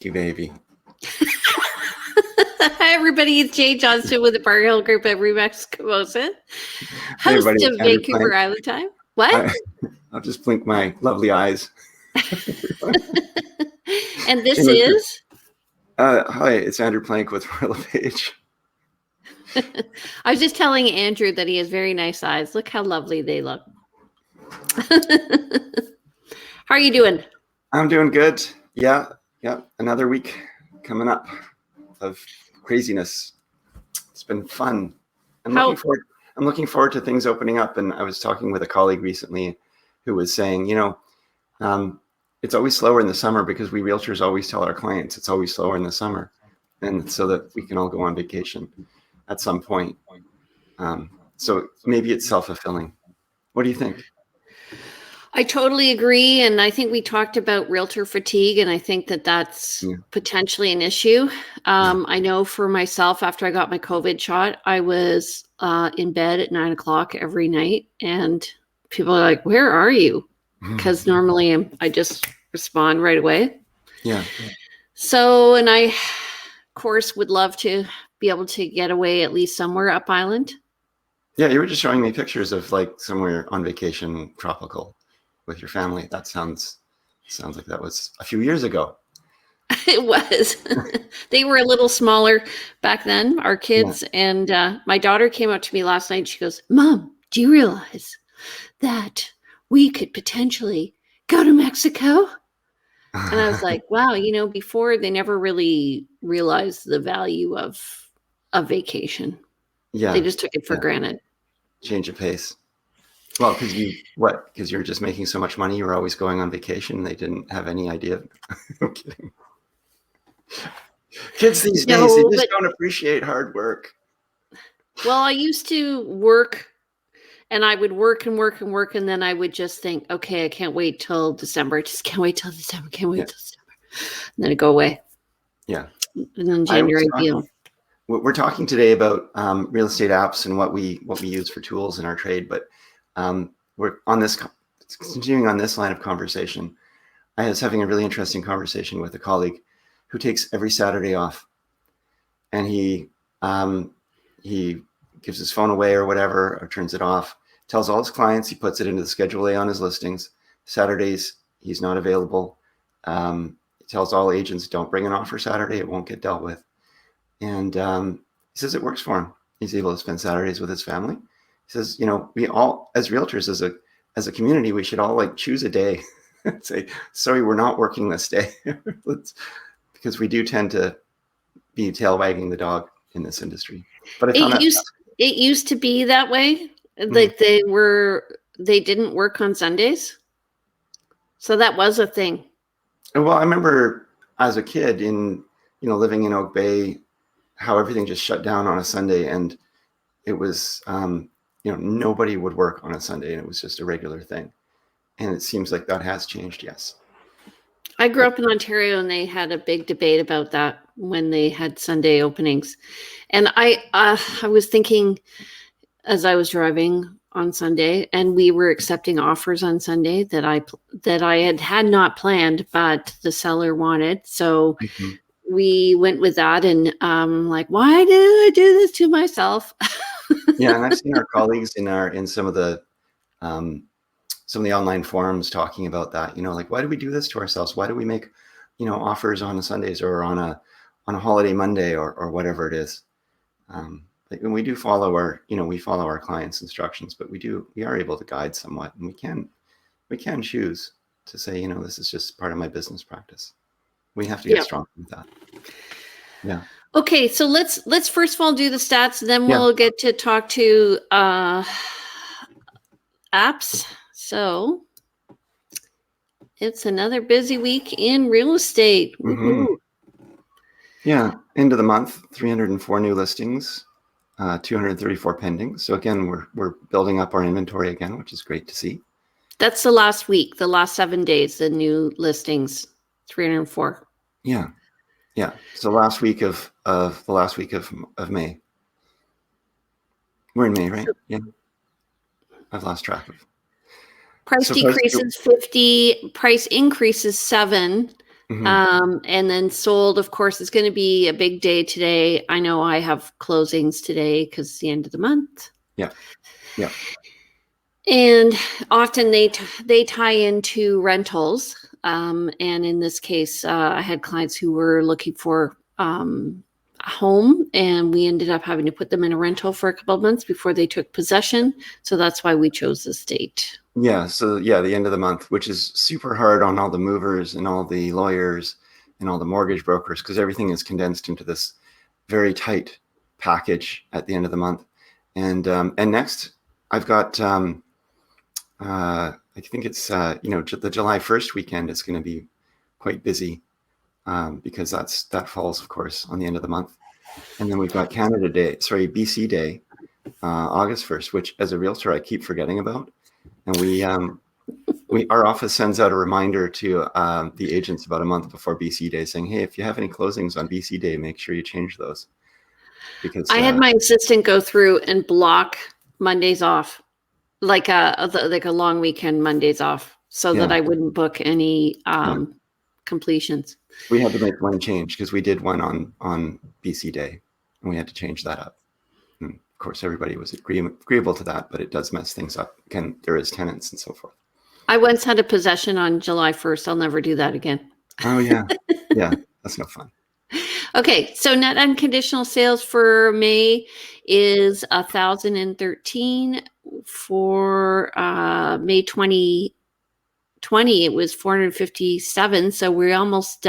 You baby. Hi, everybody. It's Jay Johnston with the Bar Hill Group at Remax Camosa, Hey, host everybody, of it's Andrew Vancouver Plank. Island Time. What? I'll just blink my lovely eyes. And this is? Hi, it's Andrew Plank with Royal Page. I was just telling Andrew that he has very nice eyes. Look how lovely they look. How are you doing? I'm doing good. Yeah. Another week coming up of craziness. It's been fun. I'm looking forward to things opening up. And I was talking with a colleague recently who was saying, it's always slower in the summer because we realtors always tell our clients it's always slower in the summer, and so that we can all go on vacation at some point. So maybe it's self-fulfilling. What do you think? I totally agree. And I think we talked about realtor fatigue, and I think that that's potentially an issue. I know for myself, after I got my COVID shot, I was in bed at 9 o'clock every night, and people are like, "Where are you?" Because normally I just respond right away. Yeah. So, and I, of course, would love to be able to get away at least somewhere up island. Yeah, you were just showing me pictures of like somewhere on vacation, tropical, with your family. That sounds like that was a few years ago. It was. They were a little smaller back then, our kids. Yeah. And my daughter came up to me last night. She goes, "Mom, do you realize that we could potentially go to Mexico?" And I was like, wow, before they never really realized the value of a vacation. Yeah. They just took it for granted. Change of pace. Well, because you're just making so much money. You were always going on vacation. They didn't have any idea. I'm kidding. Kids these days, they just don't appreciate hard work. Well, I used to work, and I would work and work and work, and then I would just think, okay, I can't wait till December. I just can't wait till December. Can't wait till December. And then it'd go away. Yeah. And then January. We're talking today about real estate apps and what we use for tools in our trade, but we're continuing on this line of conversation. I was having a really interesting conversation with a colleague who takes every Saturday off, and he gives his phone away or whatever, or turns it off, tells all his clients, he puts it into the Schedule A on his listings. Saturdays, he's not available. He tells all agents, don't bring an offer Saturday, it won't get dealt with. And he says it works for him. He's able to spend Saturdays with his family. He says, we all, as realtors, as a community, we should all like choose a day and say, sorry, we're not working this day. Because we do tend to be tail wagging the dog in this industry. But it used to be that way. Like they didn't work on Sundays. So that was a thing. Well, I remember as a kid living in Oak Bay, how everything just shut down on a Sunday, and it was, nobody would work on a Sunday, and it was just a regular thing. And it seems like that has changed. Yes. I grew up in Ontario, and they had a big debate about that when they had Sunday openings. And I was thinking as I was driving on Sunday, and we were accepting offers on Sunday that I had not planned, but the seller wanted. So we went with that, and like, why did I do this to myself? Yeah, and I've seen our colleagues in some of the online forums talking about that. Like, why do we do this to ourselves? Why do we make offers on Sundays or on a holiday Monday or whatever it is? Like when we do follow our clients' instructions, but we are able to guide somewhat, and we can choose to say, this is just part of my business practice. We have to get strong with that. Yeah. Okay, so let's first of all do the stats, then we'll get to talk to apps. So it's another busy week in real estate. Mm-hmm. Yeah, end of the month, 304 new listings, 234 pending. So again, we're building up our inventory again, which is great to see. That's the last week, the last 7 days, the new listings, 304. Yeah. So last week of May. We're in May, right? Yeah. I've lost track of. Price decreases 50, price increases 7, And then sold, of course, it's going to be a big day today. I know I have closings today because it's the end of the month. Yeah. Yeah. And often they tie into rentals. And in this case, I had clients who were looking for a home, and we ended up having to put them in a rental for a couple of months before they took possession. So that's why we chose this date. Yeah. So yeah, the end of the month, which is super hard on all the movers and all the lawyers and all the mortgage brokers, because everything is condensed into this very tight package at the end of the month. And next I've got, I think it's, the July 1st weekend is going to be quite busy because that falls, of course, on the end of the month. And then we've got BC Day, August 1st, which as a realtor, I keep forgetting about. And our office sends out a reminder to the agents about a month before BC Day saying, hey, if you have any closings on BC Day, make sure you change those. Because I had my assistant go through and block Mondays off, like a long weekend Mondays off, so that I wouldn't book any completions. We had to make one change because we did one on BC Day, and we had to change that up. And of course, everybody was agreeable to that, but it does mess things up. There is tenants and so forth. I once had a possession on July 1st. I'll never do that again. Oh, yeah. Yeah, that's no fun. Okay, so net unconditional sales for May is 1,013. For May 2020, it was 457. So we almost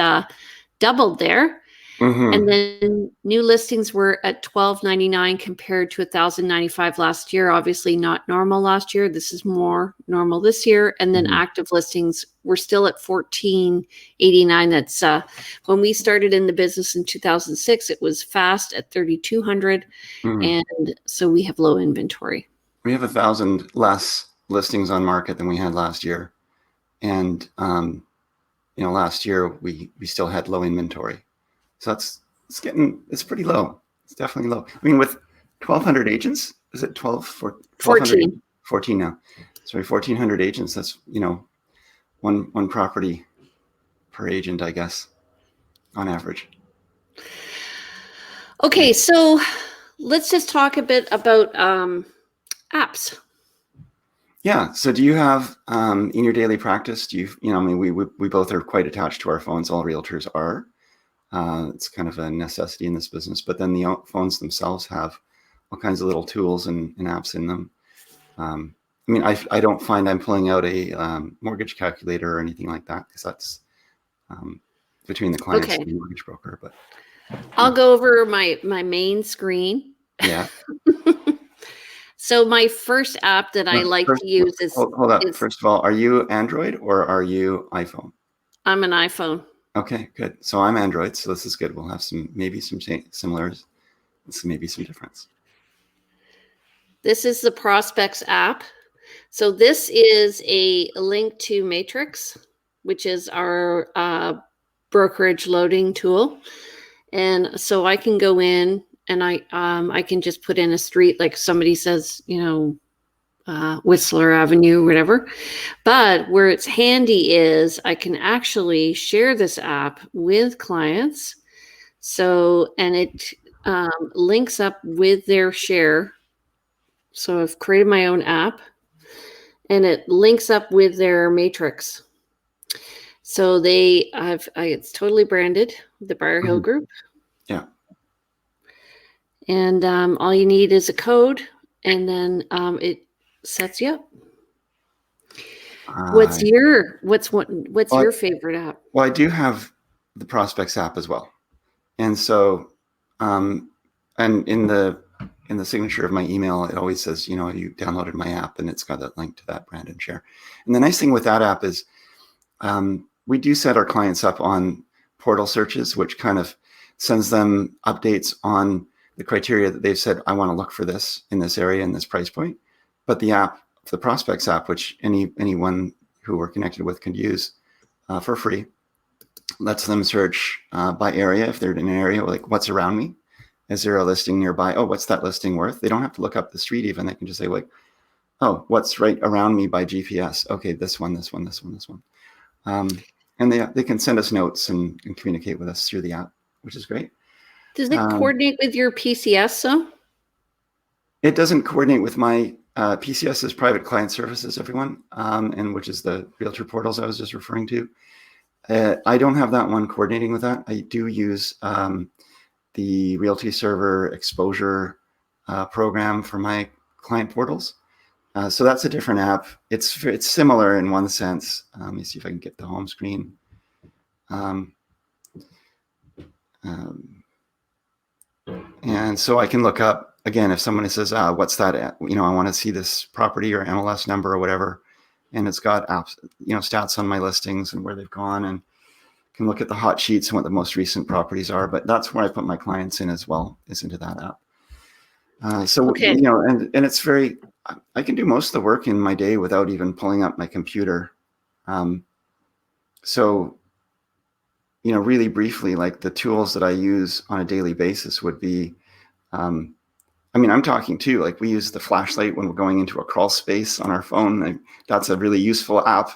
doubled there. Mm-hmm. And then new listings were at $1,299 compared to $1,095 last year. Obviously not normal last year. This is more normal this year. And then active listings were still at $1,489. That's when we started in the business in 2006, it was fast at 3,200. And so we have low inventory. We have 1,000 less listings on market than we had last year. And, last year we still had low inventory. So it's pretty low. It's definitely low. I mean, with 1,200 agents, is it 14. 14 now. Sorry, 1,400 agents. That's, one property per agent, I guess, on average. Okay, so let's just talk a bit about apps. Yeah. So do you have, in your daily practice, we both are quite attached to our phones. All realtors are. It's kind of a necessity in this business, but then the phones themselves have all kinds of little tools and apps in them. I don't find I'm pulling out a mortgage calculator or anything like that because that's between the clients and the mortgage broker. But I'll go over my main screen. Yeah. So my first app that I like to use is... Hold up. First of all, are you Android or are you iPhone? I'm an iPhone. Okay, good. So I'm Android, so this is good. We'll have maybe some similars, maybe some difference. This is the Prospects app. So this is a link to Matrix, which is our brokerage loading tool. And so I can go in and I can just put in a street, like somebody says, Whistler Avenue, whatever. But where it's handy is I can actually share this app with clients. So, and it links up with their share. So I've created my own app and it links up with their Matrix. So it's totally branded, the Briar Hill Group. Yeah. And all you need is a code and then it sets you up. What's your favorite app? Well, I do have the Prospects app as well. And so, and in the signature of my email, it always says, you downloaded my app, and it's got that link to that brand and share. And the nice thing with that app is we do set our clients up on portal searches, which kind of sends them updates on the criteria that they've said, I want to look for this in this area in this price point. But the Prospects app, which anyone who we're connected with can use for free, lets them search by area. If they're in an area, like what's around me? Is there a listing nearby? Oh, what's that listing worth? They don't have to look up the street even. They can just say like, oh, what's right around me by GPS? Okay, this one. And and they can send us notes and communicate with us through the app, which is great. Does it coordinate with your PCS though? It doesn't coordinate with my PCS is Private Client Services, everyone, and which is the realtor portals I was just referring to. I don't have that one coordinating with that. I do use the Realty Server exposure program for my client portals. So that's a different app. It's similar in one sense. Let me see if I can get the home screen. And so I can look up, again, if someone says, what's that? I want to see this property or MLS number or whatever. And it's got apps, stats on my listings and where they've gone, and can look at the hot sheets and what the most recent properties are. But that's where I put my clients in as well, is into that app. Okay. And it's very, I can do most of the work in my day without even pulling up my computer. Really briefly, like the tools that I use on a daily basis would be, I'm talking too, like we use the flashlight when we're going into a crawl space on our phone. That's a really useful app.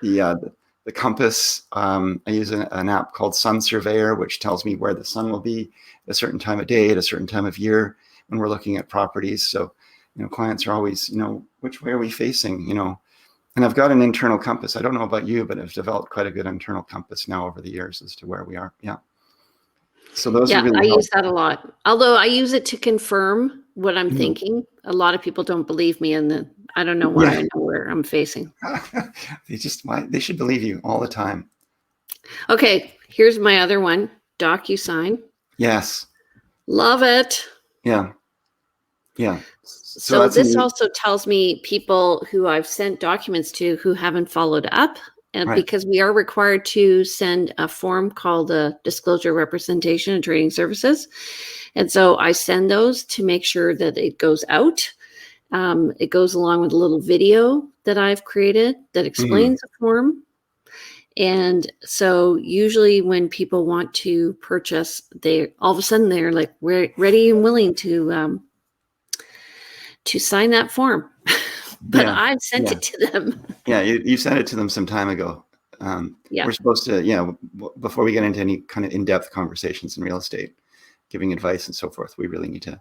The compass, I use an app called Sun Surveyor, which tells me where the sun will be at a certain time of day, at a certain time of year when we're looking at properties. So, clients are always, which way are we facing, and I've got an internal compass. I don't know about you, but I've developed quite a good internal compass now over the years as to where we are. Yeah. So those are really I use that a lot. Although I use it to confirm what I'm thinking. A lot of people don't believe me, and I don't know why. I know where I'm facing. They should believe you all the time. Okay, here's my other one, DocuSign. Yes. Love it. Yeah. Yeah. So this also tells me people who I've sent documents to who haven't followed up. And because we are required to send a form called a disclosure representation and trading services. And so I send those to make sure that it goes out. It goes along with a little video that I've created that explains the form. And so usually when people want to purchase, all of a sudden they're like, we're ready and willing to sign that form. But I've sent it to them. Yeah, you sent it to them some time ago. We're supposed to, before we get into any kind of in-depth conversations in real estate, giving advice and so forth, we really need to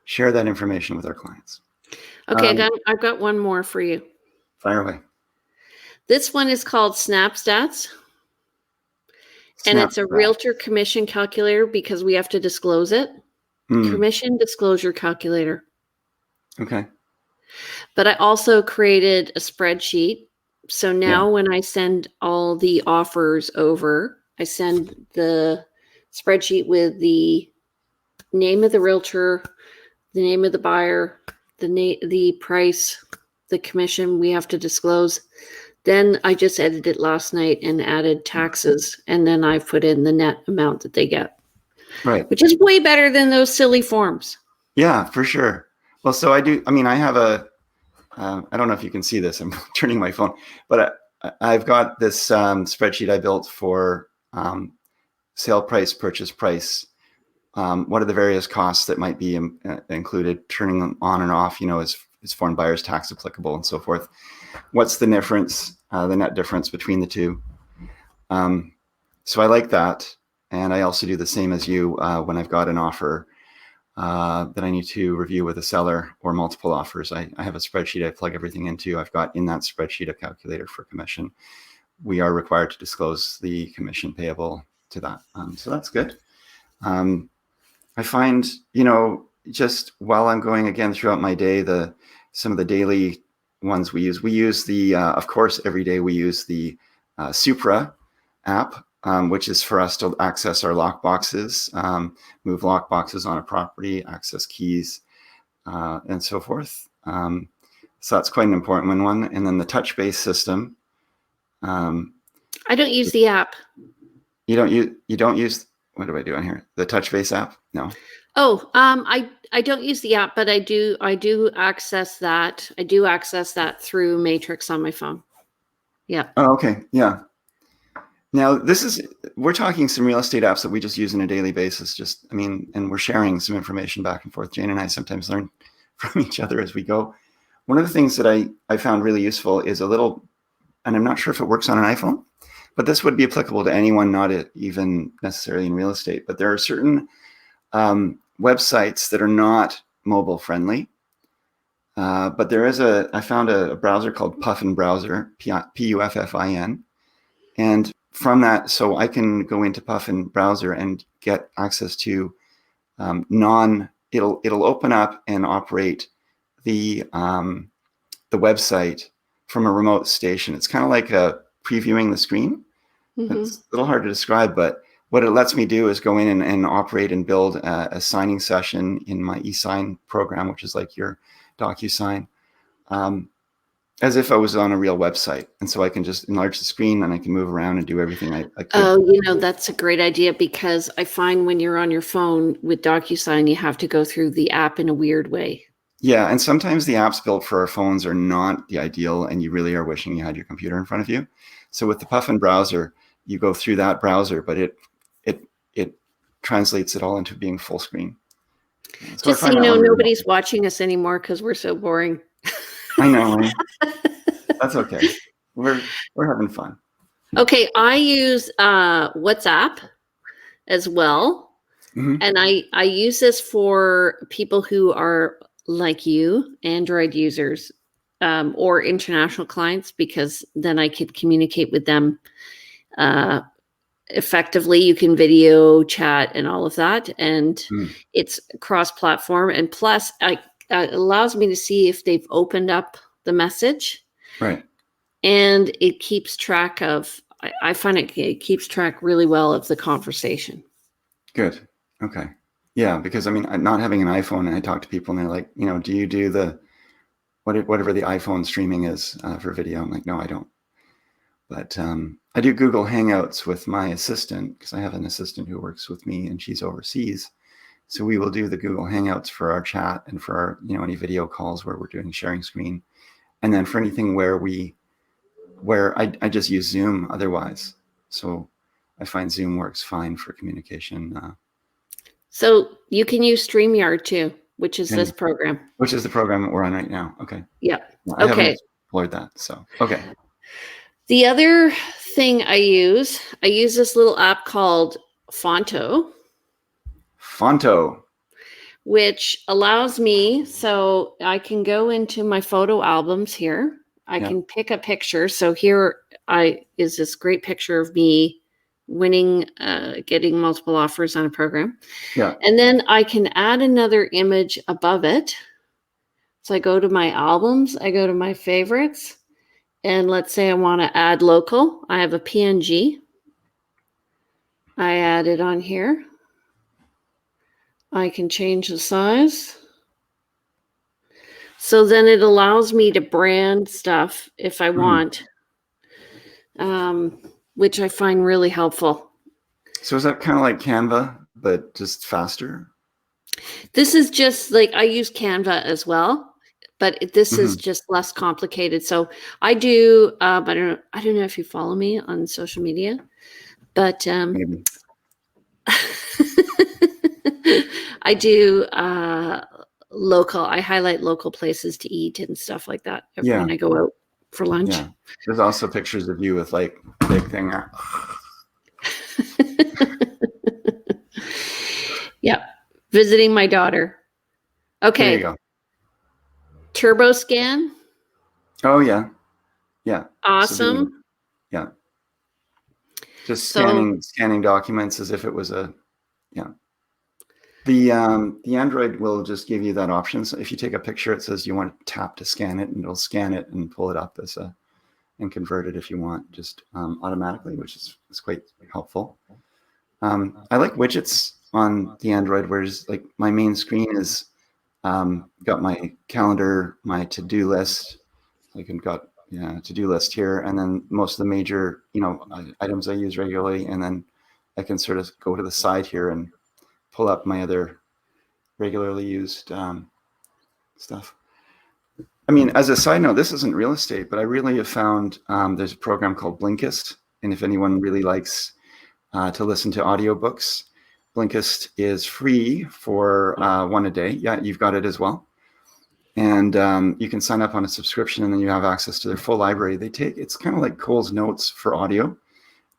share that information with our clients. Okay, I've got one more for you. Fire away. This one is called SnapStats. And it's a realtor commission calculator because we have to disclose it. Commission disclosure calculator. Okay. But I also created a spreadsheet. So now when I send all the offers over, I send the spreadsheet with the name of the realtor, the name of the buyer, the price, the commission we have to disclose. Then I just edited it last night and added taxes. And then I put in the net amount that they get. Right. Which is way better than those silly forms. Yeah, for sure. Well, so I have I don't know if you can see this, I'm turning my phone, but I've got this spreadsheet I built for sale price, purchase price. What are the various costs that might be included, turning them on and off, is foreign buyers tax applicable and so forth. What's the difference, the net difference between the two? So I like that. And I also do the same as you when I've got an offer that I need to review with a seller or multiple offers. I have a spreadsheet I plug everything into. I've got in that spreadsheet a calculator for commission. We are required to disclose the commission payable to that. So that's good. I find, just while I'm going again throughout my day, some of the daily ones we use the, of course, every day we use the Supra app, which is for us to access our lock boxes, move lock boxes on a property, access keys, and so forth. So that's quite an important one. And then the touch-based system. I don't use the app. You don't use, what do I do on here? The touch-based app? No. Oh, I don't use the app, but I do access that. I do access that through Matrix on my phone. Yeah. Oh, okay. Yeah. Now, we're talking some real estate apps that we just use on a daily basis. And we're sharing some information back and forth. Jane and I sometimes learn from each other as we go. One of the things that I found really useful is a little, and I'm not sure if it works on an iPhone, but this would be applicable to anyone, not even necessarily in real estate. But there are certain websites that are not mobile friendly. But there is I found a browser called Puffin Browser, Puffin. And from that, so I can go into Puffin Browser and get access to it'll open up and operate the website from a remote station. It's kind of like previewing the screen. It's a little hard to describe, but what it lets me do is go in and operate and build a signing session in my eSign program, which is like your DocuSign, as if I was on a real website. And so I can just enlarge the screen and I can move around and do everything I could. Oh, that's a great idea, because I find when you're on your phone with DocuSign, you have to go through the app in a weird way. Yeah, and sometimes the apps built for our phones are not the ideal, and you really are wishing you had your computer in front of you. So with the Puffin Browser, you go through that browser, but it translates it all into being full screen. So just so you know, nobody's watching us anymore because we're so boring. I know. That's okay. We're having fun. Okay, I use WhatsApp as well. And I use this for people who are like you, Android users, or international clients, because then I could communicate with them effectively. You can video chat and all of that, and it's cross-platform. And plus, it allows me to see if they've opened up the message, right? And it keeps track of. I find it keeps track really well of the conversation. Good. Okay. Yeah, because I mean, not having an iPhone, and I talk to people, and they're like, do you do the whatever the iPhone streaming is for video? I'm like, no, I don't. But I do Google Hangouts with my assistant, because I have an assistant who works with me and she's overseas. So we will do the Google Hangouts for our chat and for our, any video calls where we're doing sharing screen. And then for anything where I just use Zoom otherwise. So I find Zoom works fine for communication. So you can use StreamYard too, which is this program. Which is the program that we're on right now. Okay. Yeah. I haven't explored that. So, okay. The other thing I use this little app called Fonto. Which allows me, so I can go into my photo albums here. I can pick a picture. So here is this great picture of me winning, getting multiple offers on a program. Yeah. And then I can add another image above it. So I go to my albums, I go to my favorites, and let's say I want to add local. I have a PNG. I add it on here. I can change the size. So then it allows me to brand stuff if I want, which I find really helpful. So is that kind of like Canva, but just faster? This is just like, I use Canva as well, but this is just less complicated. So I do, I don't know if you follow me on social media, but Maybe. I do local. I highlight local places to eat and stuff like that when I go out for lunch. Yeah. There's also pictures of you with like big thing. Yeah. Visiting my daughter. Okay. There you go. Turbo scan. Oh yeah. Yeah. Awesome. So just scanning documents as if it was The Android will just give you that option. So if you take a picture, it says you want to tap to scan it, and it'll scan it and pull it up and convert it if you want, just automatically, which is quite helpful. I like widgets on the Android, whereas like my main screen is got my calendar, my to-do list. I can got to-do list here, and then most of the major items I use regularly, and then I can sort of go to the side here and pull up my other regularly used stuff. I mean, as a side note, this isn't real estate, but I really have found there's a program called Blinkist. And if anyone really likes to listen to audiobooks, Blinkist is free for one a day. Yeah, you've got it as well. And you can sign up on a subscription, and then you have access to their full library. It's kind of like Cole's Notes for audio.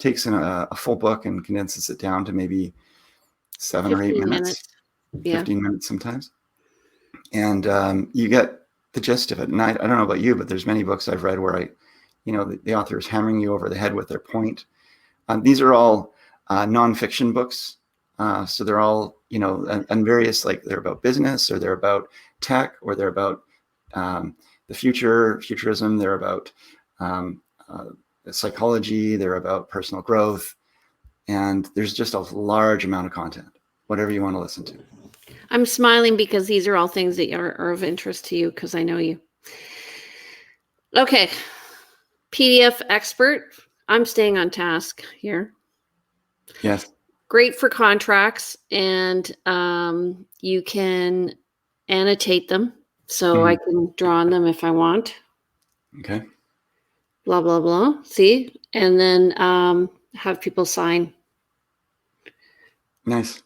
takes a full book and condenses it down to maybe 7 or 8 15 minutes, Yeah. 15 minutes sometimes. And you get the gist of it. And I don't know about you, but there's many books I've read where the author is hammering you over the head with their point. These are all nonfiction books. So they're all, and various, like they're about business, or they're about tech, or they're about the futurism. They're about psychology. They're about personal growth. And there's just a large amount of content, whatever you want to listen to. I'm smiling because these are all things that are of interest to you because I know you. Okay. PDF expert. I'm staying on task here. Yes. Great for contracts, and you can annotate them. So I can draw on them if I want. Okay. Blah, blah, blah. See? And then have people sign. Nice.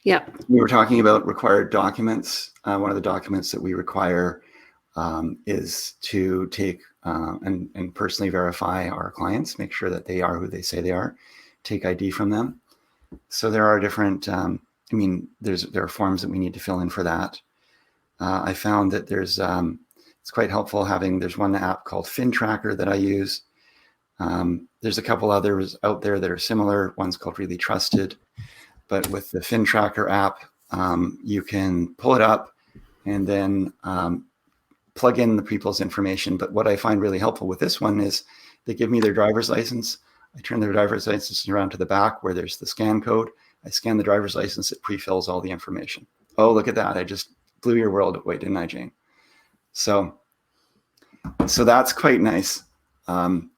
Yeah. We were talking about required documents. One of the documents that we require is to take and personally verify our clients, make sure that they are who they say they are, take ID from them. So there are different, there are forms that we need to fill in for that. I found that it's quite helpful there's one app called FinTracker that I use. There's a couple others out there that are similar. One's called Really Trusted. But with the FinTracker app, you can pull it up and then plug in the people's information. But what I find really helpful with this one is they give me their driver's license. I turn their driver's license around to the back where there's the scan code. I scan the driver's license. It pre-fills all the information. Oh, look at that. I just blew your world away, didn't I, Jane? So that's quite nice.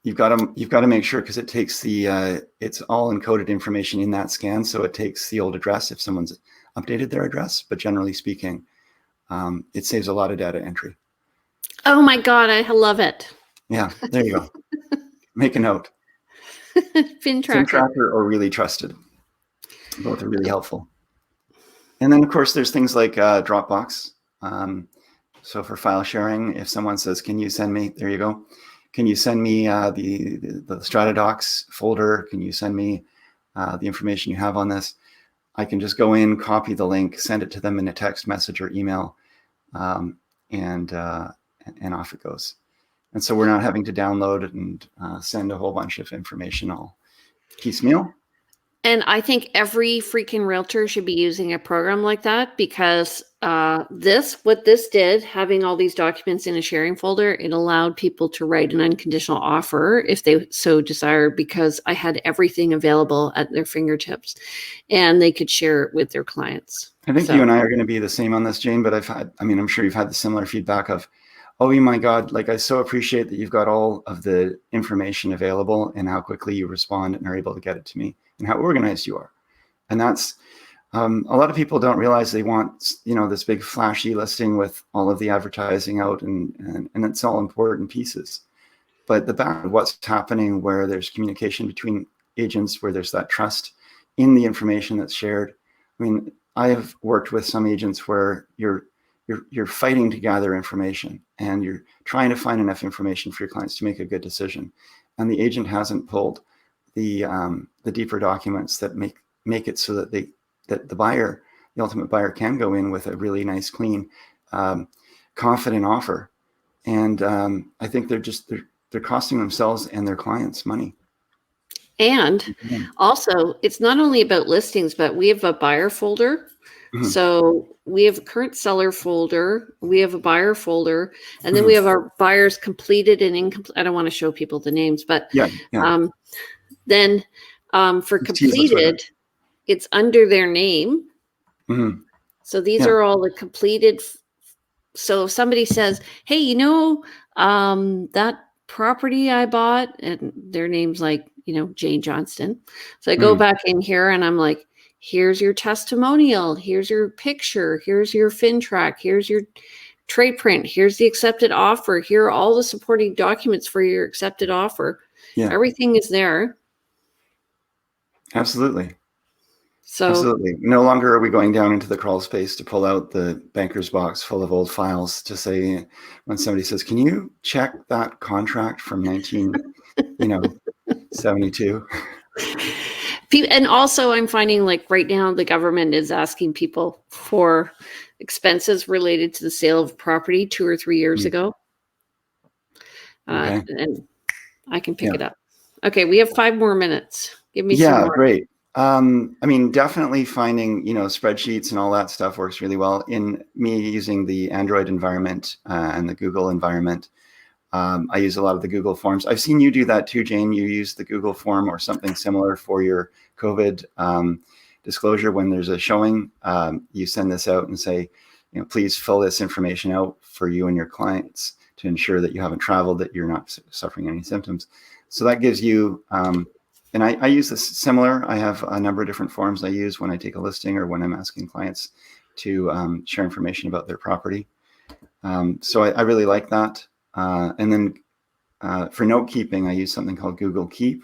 You've got to make sure, because it takes it's all encoded information in that scan. So it takes the old address if someone's updated their address, but generally speaking, it saves a lot of data entry. Oh my God, I love it. Yeah, there you go. Make a note. FinTracker or Really Trusted. Both are really helpful. And then, of course, there's things like Dropbox. So for file sharing, if someone says, can you send me, there you go. Can you send me the StrataDocs folder? Can you send me the information you have on this? I can just go in, copy the link, send it to them in a text message or email, and off it goes. And so we're not having to download and send a whole bunch of information all piecemeal. And I think every freaking realtor should be using a program like that, because what this did, having all these documents in a sharing folder, it allowed people to write an unconditional offer if they so desired, because I had everything available at their fingertips and they could share it with their clients. I think you and I are going to be the same on this, Jane, but I'm sure you've had the similar feedback of, oh my God, like I so appreciate that you've got all of the information available and how quickly you respond and are able to get it to me, and how organized you are. And that's, a lot of people don't realize they want, this big flashy listing with all of the advertising out, and it's all important pieces. But the back of what's happening, where there's communication between agents, where there's that trust in the information that's shared. I mean, I have worked with some agents where you're fighting to gather information, and you're trying to find enough information for your clients to make a good decision. And the agent hasn't pulled the deeper documents that make it so that the buyer, the ultimate buyer, can go in with a really nice, clean, confident offer. And I think they're costing themselves and their clients money. And also, it's not only about listings, but we have a buyer folder. Mm-hmm. So we have a current seller folder, we have a buyer folder, and then we have our buyers completed and incomplete. I don't want to show people the names, but then for completed, it's under their name. Mm-hmm. So these are all the completed. So if somebody says, hey, that property I bought, and their name's like, Jane Johnston. So I go back in here and I'm like, here's your testimonial, here's your picture, here's your FinTrack, here's your trade print, here's the accepted offer, here are all the supporting documents for your accepted offer. Yeah. Everything is there. Absolutely. Absolutely. No longer are we going down into the crawl space to pull out the banker's box full of old files to say, when somebody says, can you check that contract from 72. And also, I'm finding like right now the government is asking people for expenses related to the sale of property 2 or 3 years ago. Okay. And I can pick it up. Okay, we have 5 more minutes. Give me some more. Great. I mean, definitely finding, spreadsheets and all that stuff works really well. In me using the Android environment and the Google environment, I use a lot of the Google Forms. I've seen you do that too, Jane. You use the Google Form or something similar for your COVID disclosure. When there's a showing, you send this out and say, please fill this information out for you and your clients to ensure that you haven't traveled, that you're not suffering any symptoms. So that gives you, and I use this similar. I have a number of different forms I use when I take a listing or when I'm asking clients to share information about their property. So I really like that. And then for note keeping, I use something called Google Keep.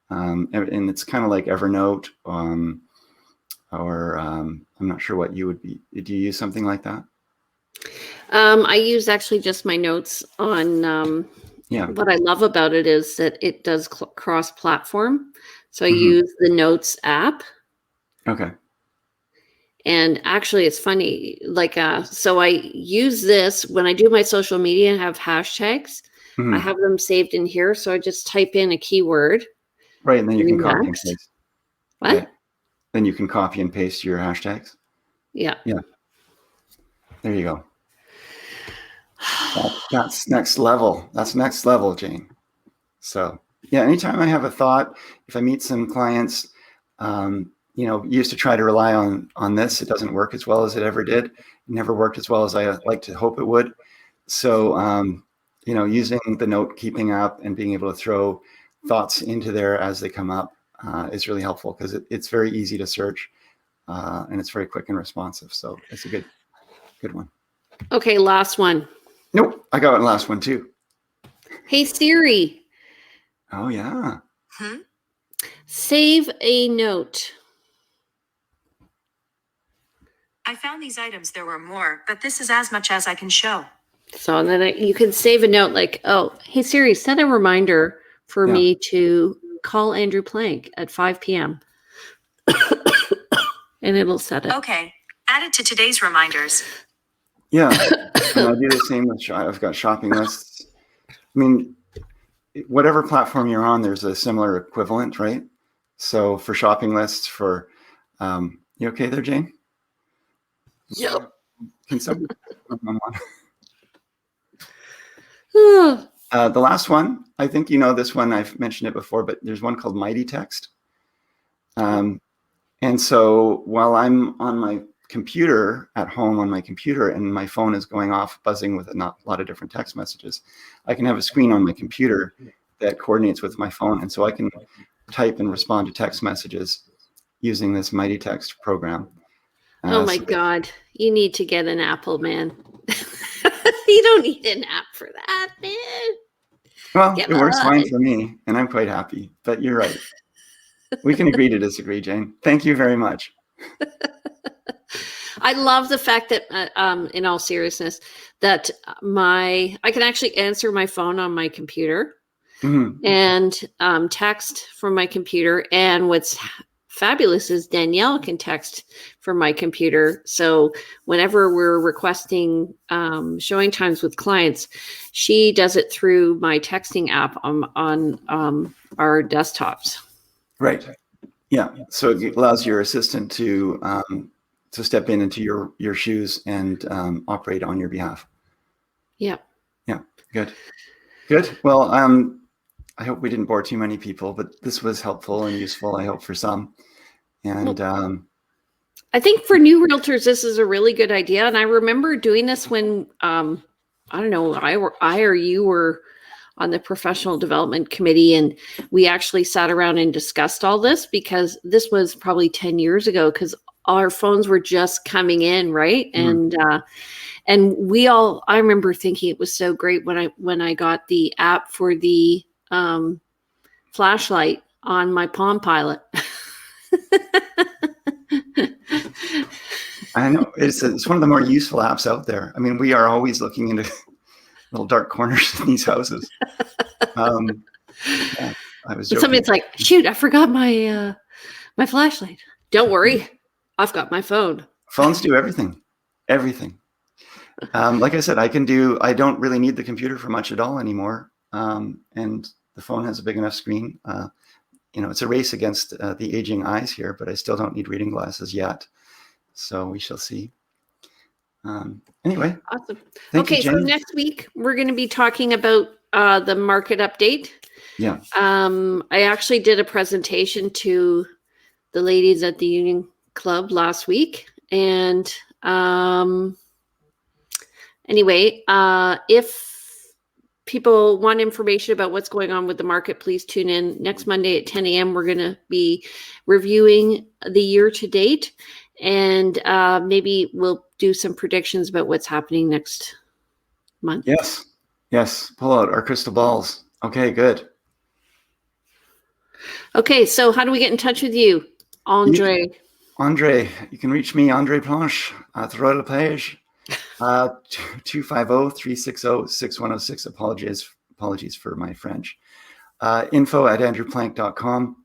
And it's kind of like Evernote, or I'm not sure what you would be. Do you use something like that? I use actually just my notes on, what I love about it is that it does cross-platform. So I use the Notes app. Okay. And actually it's funny, like, so I use this when I do my social media and have hashtags. I have them saved in here. So I just type in a keyword. Right. And then you can copy and paste. What? Yeah. Then you can copy and paste your hashtags. Yeah. Yeah. There you go. That's next level. That's next level, Jane. So yeah, anytime I have a thought, if I meet some clients, used to try to rely on this. It doesn't work as well as it ever did. It never worked as well as I like to hope it would. So, using the note keeping app and being able to throw thoughts into there as they come up is really helpful, because it's very easy to search and it's very quick and responsive. So it's a good one. Okay, last one. Nope, I got one last one too. Hey Siri. Oh yeah. Save a note. I found these items. There were more, but this is as much as I can show. So then you can save a note like, oh, hey Siri, set a reminder for me to call Andrew Plank at 5 p.m. and it'll set it. Okay, add it to today's reminders. Yeah, and I do the same with I've got shopping lists. I mean, whatever platform you're on, there's a similar equivalent, right? So for shopping lists, for you okay there, Jane? Yep. Can someone? The last one, I think this one. I've mentioned it before, but there's one called Mighty Text. And so while I'm on my computer at home on my computer and my phone is going off buzzing with a lot of different text messages, I can have a screen on my computer that coordinates with my phone. And so I can type and respond to text messages using this Mighty Text program. Oh my God. You need to get an Apple, man. You don't need an app for that, man. Well, it works fine for me and I'm quite happy, but you're right. We can agree to disagree, Jane. Thank you very much. I love the fact that, in all seriousness, that I can actually answer my phone on my computer and text from my computer. And what's fabulous is Danielle can text from my computer. So whenever we're requesting showing times with clients, she does it through my texting app on our desktops. Right. Yeah. So it allows your assistant to step into your shoes and operate on your behalf. Yeah. Yeah. Good. Well, I hope we didn't bore too many people, but this was helpful and useful, I hope, for some. And I think for new realtors, this is a really good idea. And I remember doing this when, I don't know, I or you were on the professional development committee, and we actually sat around and discussed all this, because this was probably 10 years ago, because our phones were just coming in, right? And I remember thinking it was so great when I got the app for the flashlight on my Palm Pilot. I know it's one of the more useful apps out there. I mean, we are always looking into little dark corners in these houses. Yeah. I was And joking. somebody's like, shoot, I forgot my my flashlight. Don't worry. I've got my phone. Phones do everything. Everything. Like I said, I don't really need the computer for much at all anymore. And the phone has a big enough screen. It's a race against the aging eyes here, but I still don't need reading glasses yet. So we shall see. Anyway. Awesome. Thank you, So Jenny. next week we're going to be talking about the market update. Yeah. I actually did a presentation to the ladies at the Union Club last week. And anyway, if people want information about what's going on with the market, please tune in next Monday at 10 a.m. We're going to be reviewing the year to date, and maybe we'll do some predictions about what's happening next month. Yes. Pull out our crystal balls. Okay, good. Okay, so how do we get in touch with you, Andre? Andre, you can reach me, Andre Planche, throughout the page. 250-360-6106. Apologies for my French. info@andrewplank.com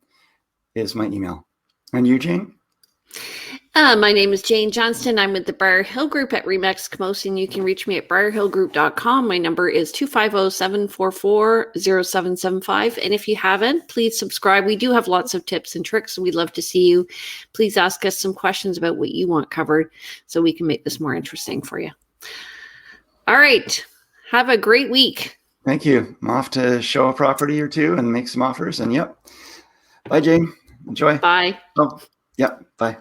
is my email. And you, Jane? My name is Jane Johnston. I'm with the Briar Hill Group at Remax Camosin. You can reach me at briarhillgroup.com. My number is 250-744-0775. And if you haven't, please subscribe. We do have lots of tips and tricks, and we'd love to see you. Please ask us some questions about what you want covered so we can make this more interesting for you. All right. Have a great week. Thank you. I'm off to show a property or two and make some offers. And yep. Bye, Jane. Enjoy. Bye. Oh, yep. Bye.